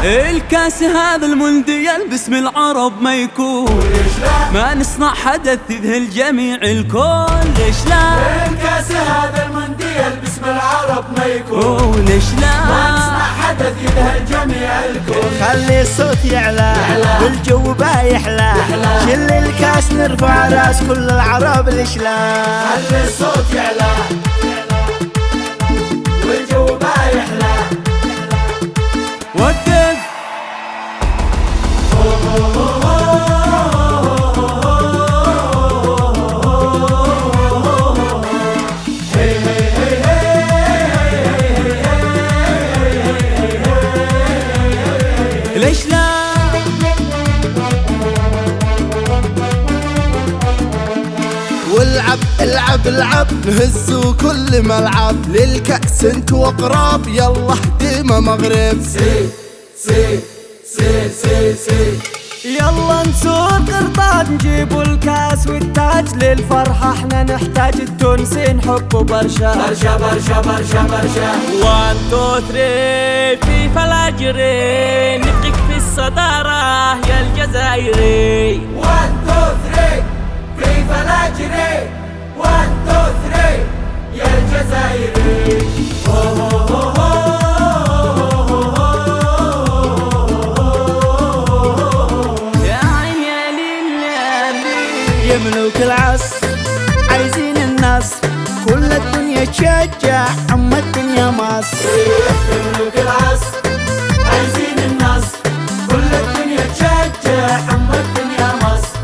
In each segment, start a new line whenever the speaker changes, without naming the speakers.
الكاس هذا المونديال باسم العرب ما يكون، ما نصنع حدث يذهل جميع الكل. ليش لا؟
الكاس هذا المونديال باسم العرب ما يكون،
ليش لا؟
ما نصنع حدث يذهل جميع الكل.
خلي الصوت يعلى والجو بايحلى، شل الكاس نرفع راس كل العرب. ليش لا؟
خلي الصوت يعلى والجو بايحلى.
وقف ليش لا؟
والعب العب العب نهزوا كل ملعب، للكأس انتو اقراب يلا هديمة مغرب.
سي سي سي سي سي
يلا نسوق قرطاج نجيبوا الكاس والتاج، للفرحة احنا نحتاج التونسي نحبه برشا
برشا برشا برشا برشا.
1 2 3 فيفا لاجري، نبقيك في الصدارة يا الجزائري.
1 2 3 فيفا لاجري، 1 2 3 يا الجزائري.
يا ملوك العصر عايزين النصر، كل الدنيا تشجع اما الدنيا مصر.
يا ملوك العصر عايزين النصر، كل الدنيا تشجع اما الدنيا مصر.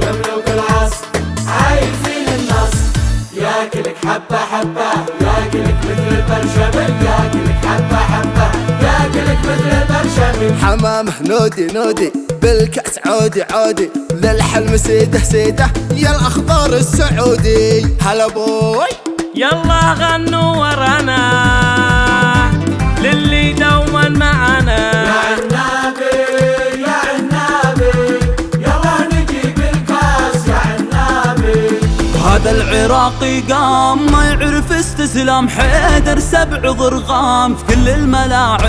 يا ملوك العصر عايزين النصر، ياكلك حبة حبة، ياكلك مثل البرشمل، ياكلك حبة حبة، ياكلك مثل البرشمل.
حمامه نودي نودي بالكأس عودي عودي، للحلم سيده سيده يا الأخضر السعودي. هلا بوي
يلا غنوا ورانا للي دوما معنا.
يا عنابي يا عنابي يلا نجيب الكاس يا عنابي.
هذا العراقي قام ما يعرف استسلام، حيدر 7 ضرغام في كل الملاعب.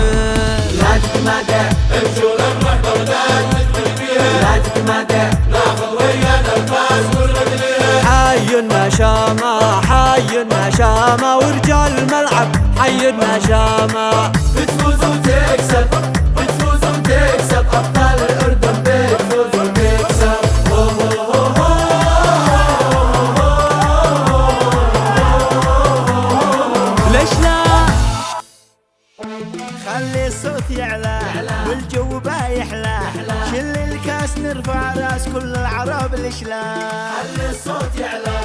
لا تتمادى بجول الرحبة ولا ندخل فيها، لا تتمادى ناخذ ويانا الكاس ونردليها.
حي النشامة حي النشامة ورجال الملعب حي النشامة.
بتفوز وتكسب بتفوز وتكسب، أبطال الأردن بتفوز وتكسب.
ليش لا؟
خلي الصوت يعلى والجو بايحلى، شل الكاس نرفع راس كل العرب. ليش لا؟
خلي الصوت يعلى